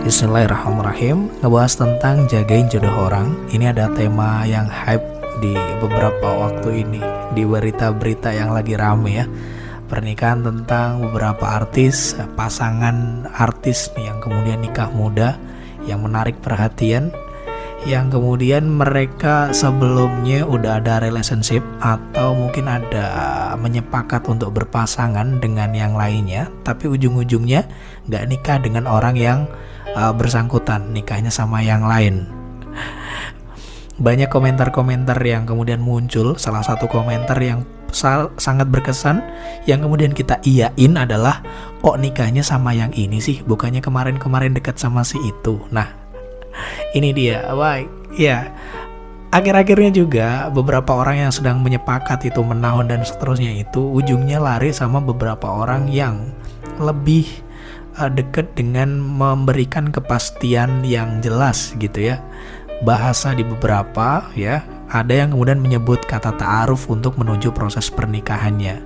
Bismillahirrahmanirrahim. Ngebahas tentang jagain jodoh orang. Ini ada tema yang hype di beberapa waktu ini, di berita-berita yang lagi rame ya. Pernikahan tentang beberapa artis, pasangan artis nih yang kemudian nikah muda, yang menarik perhatian, yang kemudian mereka sebelumnya udah ada relationship atau mungkin ada menyepakat untuk berpasangan dengan yang lainnya, tapi ujung-ujungnya gak nikah dengan orang yang bersangkutan, nikahnya sama yang lain. Banyak komentar-komentar yang kemudian muncul. Salah satu komentar yang sangat berkesan yang kemudian kita iyain adalah, kok nikahnya sama yang ini sih, bukannya kemarin-kemarin dekat sama si itu. Nah, ini dia. Baik, ya. Akhir-akhirnya juga beberapa orang yang sedang menyepakat itu, menahun dan seterusnya itu, ujungnya lari sama beberapa orang yang lebih dekat dengan memberikan kepastian yang jelas gitu ya. Bahasa di beberapa ya, ada yang kemudian menyebut kata ta'aruf untuk menuju proses pernikahannya.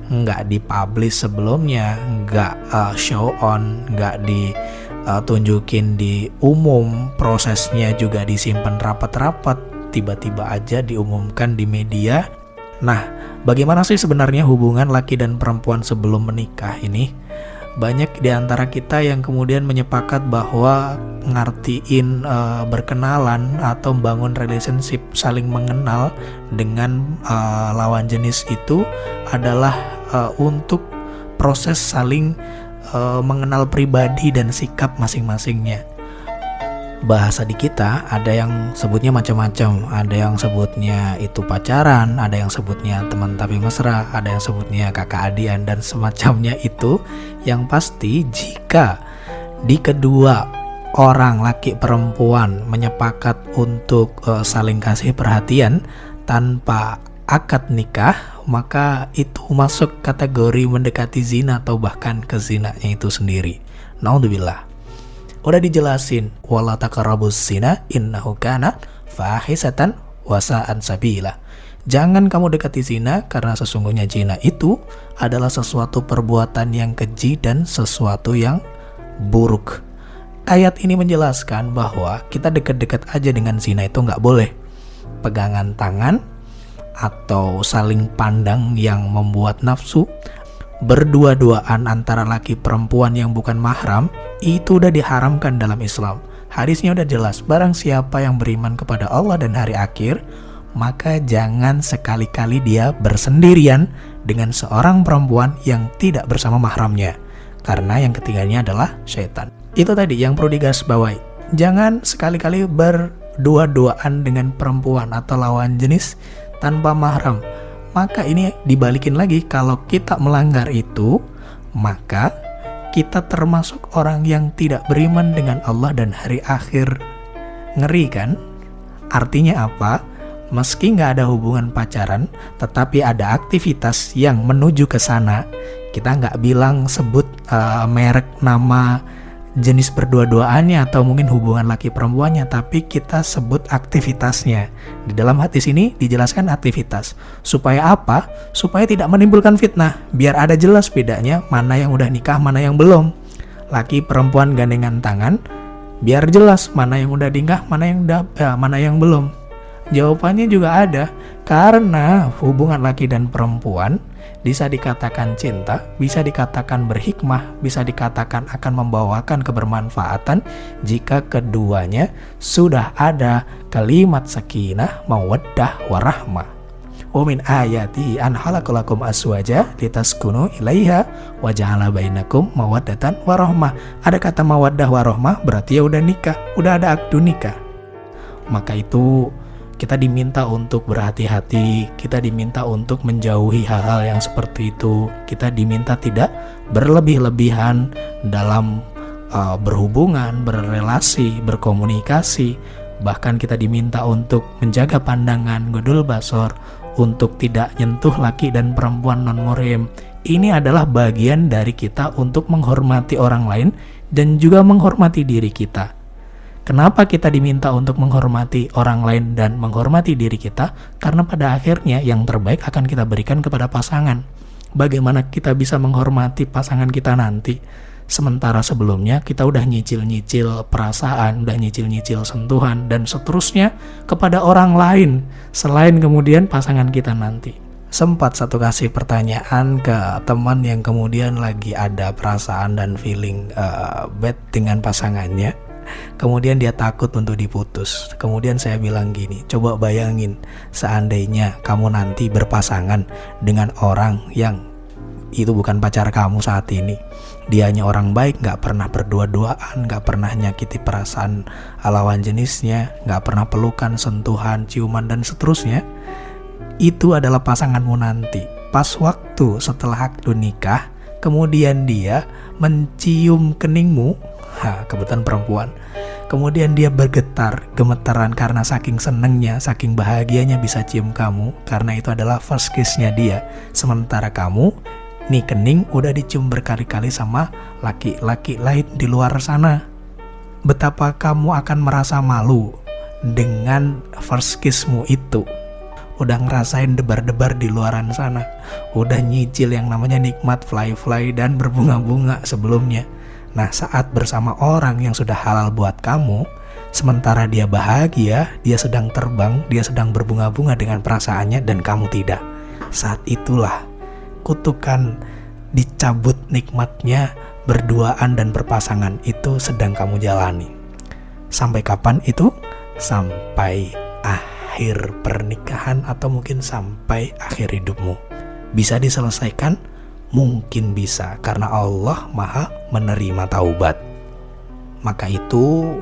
Nggak dipublish sebelumnya, nggak show on, nggak ditunjukin di umum, prosesnya juga disimpan rapat-rapat, tiba-tiba aja diumumkan di media. Nah, bagaimana sih sebenarnya hubungan laki dan perempuan sebelum menikah ini? Banyak di antara kita yang kemudian menyepakat bahwa ngartiin berkenalan atau membangun relationship, saling mengenal dengan lawan jenis itu adalah untuk proses saling mengenal pribadi dan sikap masing-masingnya. Bahasa di kita ada yang sebutnya macam-macam, ada yang sebutnya itu pacaran, ada yang sebutnya teman tapi mesra, ada yang sebutnya kakak adian dan semacamnya itu. Yang pasti jika di kedua orang laki perempuan menyepakat untuk saling kasih perhatian tanpa akad nikah, maka itu masuk kategori mendekati zina atau bahkan kezinanya itu sendiri. Naudzubillah. Udah dijelasin, wala taqrabuz zina innahu kana fahisatan wa sa'an sabila. Jangan kamu dekati zina karena sesungguhnya zina itu adalah sesuatu perbuatan yang keji dan sesuatu yang buruk. Ayat ini menjelaskan bahwa kita dekat-dekat aja dengan zina itu nggak boleh. Pegangan tangan atau saling pandang yang membuat nafsu, berdua-duaan antara laki perempuan yang bukan mahram, itu udah diharamkan dalam Islam. Hadisnya udah jelas, barang siapa yang beriman kepada Allah dan hari akhir, maka jangan sekali-kali dia bersendirian dengan seorang perempuan yang tidak bersama mahramnya, karena yang ketiganya adalah syaitan. Itu tadi yang perlu digarisbawahi. Jangan sekali-kali berdua-duaan dengan perempuan atau lawan jenis tanpa mahram. Maka ini dibalikin lagi, kalau kita melanggar itu, maka kita termasuk orang yang tidak beriman dengan Allah dan hari akhir. Ngeri kan? Artinya apa? Meski nggak ada hubungan pacaran, tetapi ada aktivitas yang menuju ke sana. Kita nggak bilang sebut merek nama jenis berdua-duaannya atau mungkin hubungan laki perempuannya, tapi kita sebut aktivitasnya. Di dalam hadis ini dijelaskan aktivitas. Supaya apa? Supaya tidak menimbulkan fitnah. Biar ada jelas bedanya mana yang udah nikah, mana yang belum. Laki perempuan gandengan tangan, biar jelas mana yang udah nikah, mana yang belum. Jawabannya juga ada, karena hubungan laki dan perempuan bisa dikatakan cinta, bisa dikatakan berhikmah, bisa dikatakan akan membawakan kebermanfaatan jika keduanya sudah ada kalimat sakinah, mawaddah, warahmah. Wa min ayati an khalaqalakum aswaja litaskunu ilaiha wa ja'ala bainakum mawaddatan warahmah. Ada kata mawaddah warahmah, berarti ya udah nikah, udah ada akdu nikah. Maka itu kita diminta untuk berhati-hati, kita diminta untuk menjauhi hal-hal yang seperti itu. Kita diminta tidak berlebih-lebihan dalam berhubungan, berrelasi, berkomunikasi. Bahkan kita diminta untuk menjaga pandangan, godul basor, untuk tidak nyentuh laki dan perempuan non-muhrim. Ini adalah bagian dari kita untuk menghormati orang lain dan juga menghormati diri kita. Kenapa kita diminta untuk menghormati orang lain dan menghormati diri kita? Karena pada akhirnya yang terbaik akan kita berikan kepada pasangan. Bagaimana kita bisa menghormati pasangan kita nanti? Sementara sebelumnya kita udah nyicil-nyicil perasaan, udah nyicil-nyicil sentuhan, dan seterusnya kepada orang lain selain kemudian pasangan kita nanti. Sempat satu kasih pertanyaan ke teman yang kemudian lagi ada perasaan dan feeling bad dengan pasangannya. Kemudian dia takut untuk diputus. Kemudian saya bilang gini, coba bayangin seandainya kamu nanti berpasangan dengan orang yang itu bukan pacar kamu saat ini. Dianya orang baik, gak pernah berdua-duaan, gak pernah nyakiti perasaan lawan jenisnya, gak pernah pelukan, sentuhan, ciuman, dan seterusnya. Itu adalah pasanganmu nanti. Pas waktu setelah akad nikah, kemudian dia mencium keningmu, kebetulan perempuan, kemudian dia bergetar, gemetaran karena saking senengnya, saking bahagianya bisa cium kamu, karena itu adalah first kiss-nya dia. Sementara kamu, nih kening udah dicium berkali-kali sama laki-laki lain di luar sana. Betapa kamu akan merasa malu dengan first kiss-mu itu. Udah ngerasain debar-debar di luaran sana, udah nyicil yang namanya nikmat fly-fly dan berbunga-bunga sebelumnya. Nah, saat bersama orang yang sudah halal buat kamu, sementara dia bahagia, dia sedang terbang, dia sedang berbunga-bunga dengan perasaannya dan kamu tidak. Saat itulah kutukan dicabut nikmatnya berduaan dan berpasangan itu sedang kamu jalani. Sampai kapan itu? Sampai akhir pernikahan atau mungkin sampai akhir hidupmu. Bisa diselesaikan? Mungkin bisa, karena Allah Maha menerima taubat. Maka itu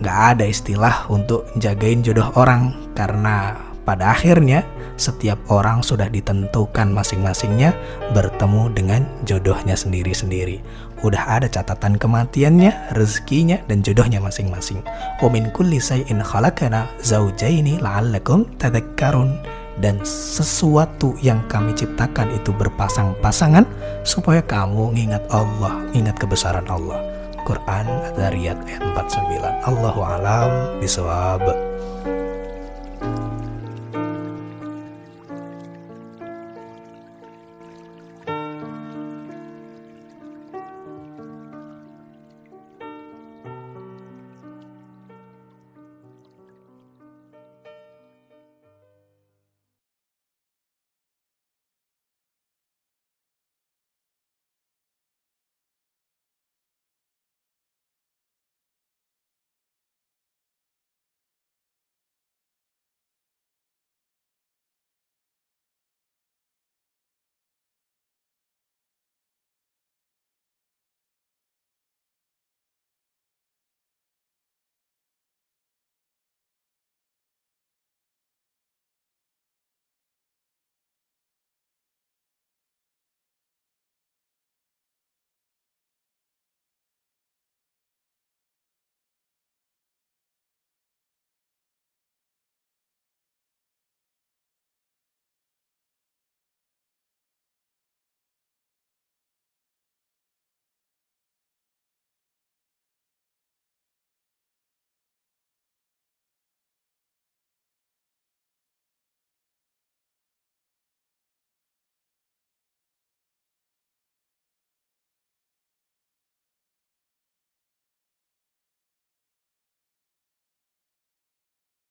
gak ada istilah untuk jagain jodoh orang, karena pada akhirnya setiap orang sudah ditentukan masing-masingnya bertemu dengan jodohnya sendiri-sendiri. Udah ada catatan kematiannya, rezekinya, dan jodohnya masing-masing. Wa min kulli shay'in khalaqna zawjaini la'allakum tadhakkarun. Dan sesuatu yang kami ciptakan itu berpasang-pasangan supaya kamu ingat Allah, ingat kebesaran Allah. Quran Ad-Dzariyat ayat 49. Allahu a'lam bishawab.